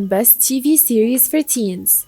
10 Best TV Series for Teens.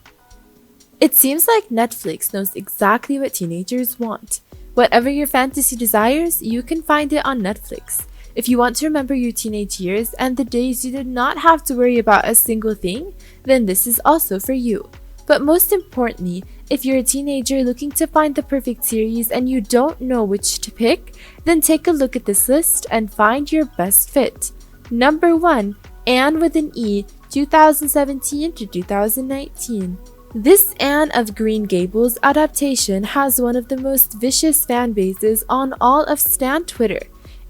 It seems like Netflix knows exactly what teenagers want. Whatever your fantasy desires, you can find it on Netflix. If you want to remember your teenage years and the days you did not have to worry about a single thing, then this is also for you. But most importantly, if you're a teenager looking to find the perfect series and you don't know which to pick, then take a look at this list and find your best fit. Number 1, Anne with an E, 2017 to 2019. This Anne of Green Gables adaptation has one of the most vicious fan bases on all of Stan Twitter.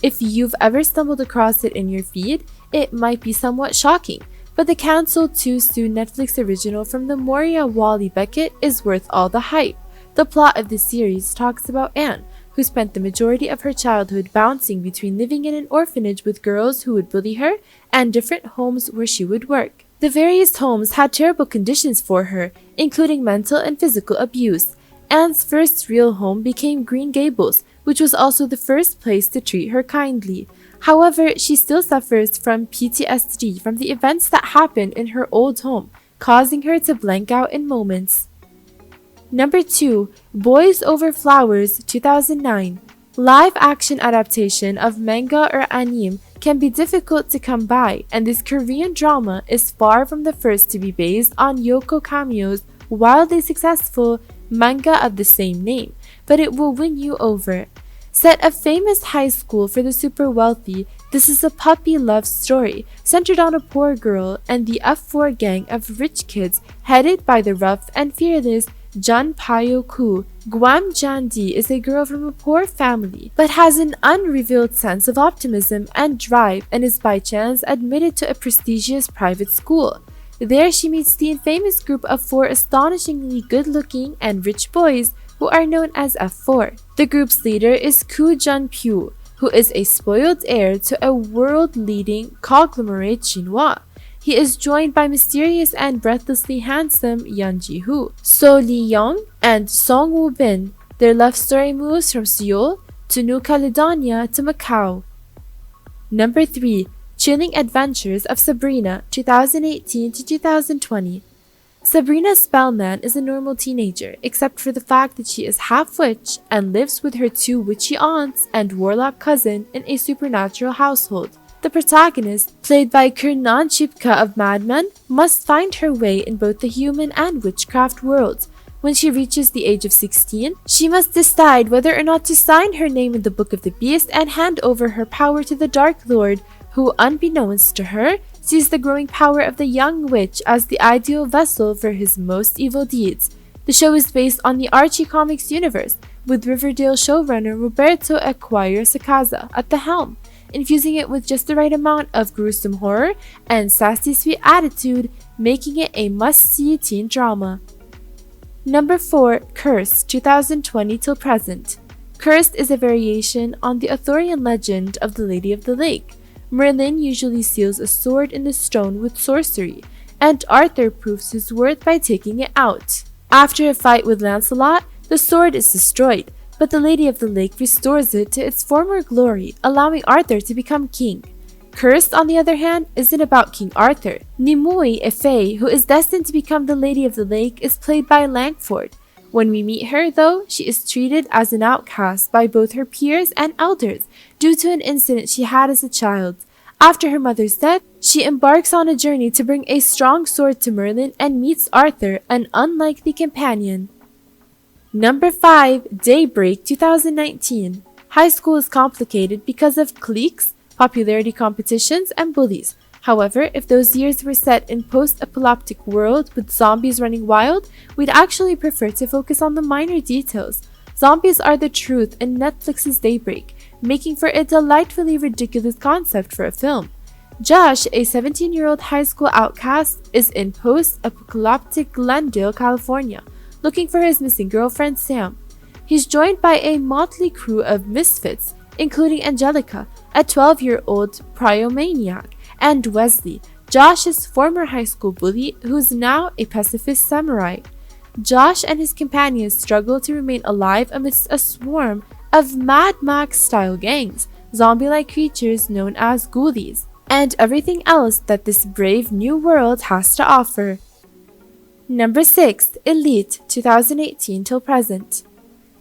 If you've ever stumbled across it in your feed, it might be somewhat shocking, but the cancelled too soon Netflix original from the Moria Wally Beckett is worth all the hype. The plot of this series talks about Anne, who spent the majority of her childhood bouncing between living in an orphanage with girls who would bully her and different homes where she would work. The various homes had terrible conditions for her, including mental and physical abuse. Anne's first real home became Green Gables, which was also the first place to treat her kindly. However, she still suffers from PTSD from the events that happened in her old home, causing her to blank out in moments. Number 2, Boys Over Flowers, 2009. Live-action adaptation of manga or anime can be difficult to come by, and this Korean drama is far from the first to be based on Yoko Kamio's wildly successful manga of the same name, but it will win you over. Set a famous high school for the super wealthy, this is a puppy love story centered on a poor girl and the F4 gang of rich kids headed by the rough and fearless Jun Pyo-koo. Gwam Jan-di is a girl from a poor family but has an unrevealed sense of optimism and drive and is by chance admitted to a prestigious private school. There she meets the infamous group of 4 astonishingly good-looking and rich boys who are known as F4. The group's leader is Koo Jun-pyo, who is a spoiled heir to a world-leading conglomerate chinois. He is joined by mysterious and breathlessly handsome Yeon Ji-hoo, So Lee-young, and Song Woo-bin. Their love story moves from Seoul to New Caledonia to Macau. Number 3, Chilling Adventures of Sabrina, 2018 to 2020. Sabrina Spellman is a normal teenager, except for the fact that she is half-witch and lives with her 2 witchy aunts and warlock cousin in a supernatural household. The protagonist, played by Kernan Shipka of Mad Men, must find her way in both the human and witchcraft worlds. When she reaches the age of 16, she must decide whether or not to sign her name in the Book of the Beast and hand over her power to the Dark Lord, who, unbeknownst to her, sees the growing power of the young witch as the ideal vessel for his most evil deeds. The show is based on the Archie Comics universe, with Riverdale showrunner Roberto Aguirre Sacasa at the helm, infusing it with just the right amount of gruesome horror and sassy sweet attitude, making it a must-see teen drama. Number 4, Cursed, 2020 till present. Cursed is a variation on the Arthurian legend of the Lady of the Lake. Merlin usually seals a sword in the stone with sorcery, and Arthur proves his worth by taking it out. After a fight with Lancelot, the sword is destroyed, but the Lady of the Lake restores it to its former glory, allowing Arthur to become king. Cursed, on the other hand, isn't about King Arthur. Nimue, a fae who is destined to become the Lady of the Lake, is played by Langford. When we meet her, though, she is treated as an outcast by both her peers and elders due to an incident she had as a child. After her mother's death, she embarks on a journey to bring a strong sword to Merlin and meets Arthur, an unlikely companion. Number 5, Daybreak, 2019. High school is complicated because of cliques, popularity competitions, and bullies. However, if those years were set in post-apocalyptic world with zombies running wild, we'd actually prefer to focus on the minor details. Zombies are the truth in Netflix's Daybreak, making for a delightfully ridiculous concept for a film. Josh, a 17-year-old high school outcast, is in post-apocalyptic Glendale, California, looking for his missing girlfriend Sam. He's joined by a motley crew of misfits, including Angelica, a 12-year-old pyromaniac, and Wesley, Josh's former high school bully who's now a pacifist samurai. Josh and his companions struggle to remain alive amidst a swarm of Mad Max-style gangs, zombie-like creatures known as ghoulies. and everything else that this brave new world has to offer. Number 6. Elite 2018 till present.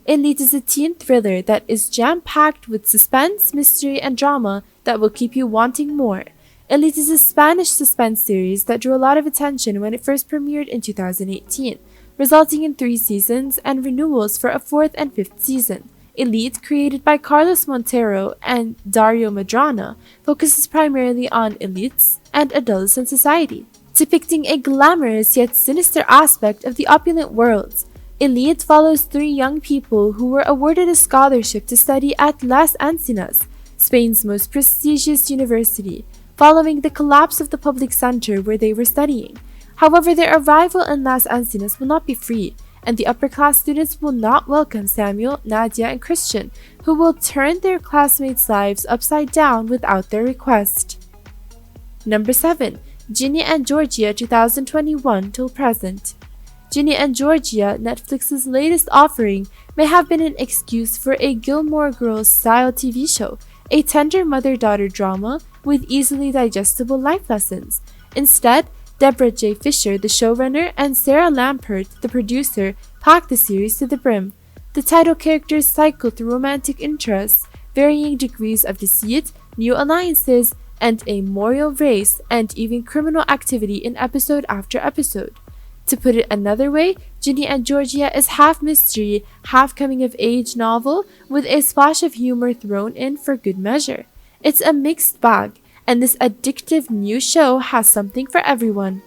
Elite is a teen thriller that is jam-packed with suspense, mystery, and drama that will keep you wanting more. Elite is a Spanish suspense series that drew a lot of attention when it first premiered in 2018, resulting in 3 seasons and renewals for a 4th and 5th season. Elite, created by Carlos Montero and Dario Madrana, focuses primarily on elites and adolescent society, depicting a glamorous yet sinister aspect of the opulent world. Elite follows 3 young people who were awarded a scholarship to study at Las Encinas, Spain's most prestigious university, following the collapse of the public center where they were studying. However, their arrival in Las Encinas will not be free, and the upper-class students will not welcome Samuel, Nadia, and Christian, who will turn their classmates' lives upside down without their request. Number 7. Ginny and Georgia 2021 till present. Ginny and Georgia, Netflix's latest offering, may have been an excuse for a Gilmore Girls-style TV show, a tender mother-daughter drama with easily digestible life lessons. Instead, Deborah J. Fisher, the showrunner, and Sarah Lampert, the producer, packed the series to the brim. The title characters cycle through romantic interests, varying degrees of deceit, new alliances, and a moral race, and even criminal activity in episode after episode. To put it another way, Ginny and Georgia is half mystery, half coming-of-age novel, with a splash of humor thrown in for good measure. It's a mixed bag, and this addictive new show has something for everyone.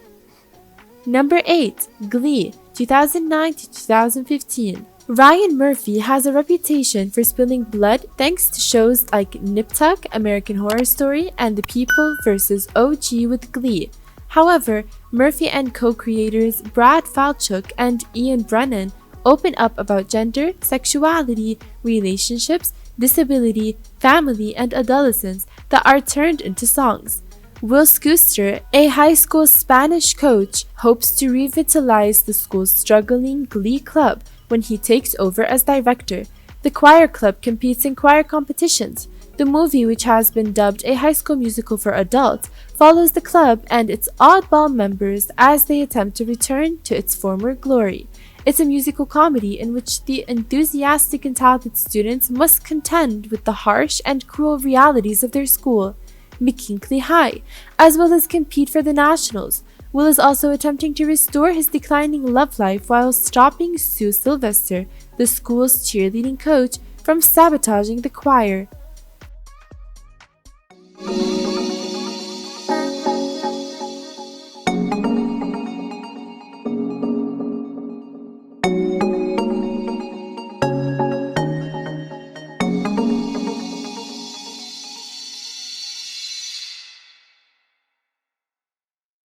Number 8. Glee 2009 to 2015. Ryan Murphy has a reputation for spilling blood thanks to shows like Nip Tuck, American Horror Story, and The People vs. OG with Glee. However, Murphy and co-creators Brad Falchuk and Ian Brennan open up about gender, sexuality, relationships, disability, family, and adolescence that are turned into songs. Will Schuster, a high school Spanish coach, hopes to revitalize the school's struggling Glee club when he takes over as director. The choir club competes in choir competitions. The movie, which has been dubbed a high school musical for adults, follows the club and its oddball members as they attempt to return to its former glory. It's a musical comedy in which the enthusiastic and talented students must contend with the harsh and cruel realities of their school, McKinley High, as well as compete for the nationals. Will is also attempting to restore his declining love life while stopping Sue Sylvester, the school's cheerleading coach, from sabotaging the choir.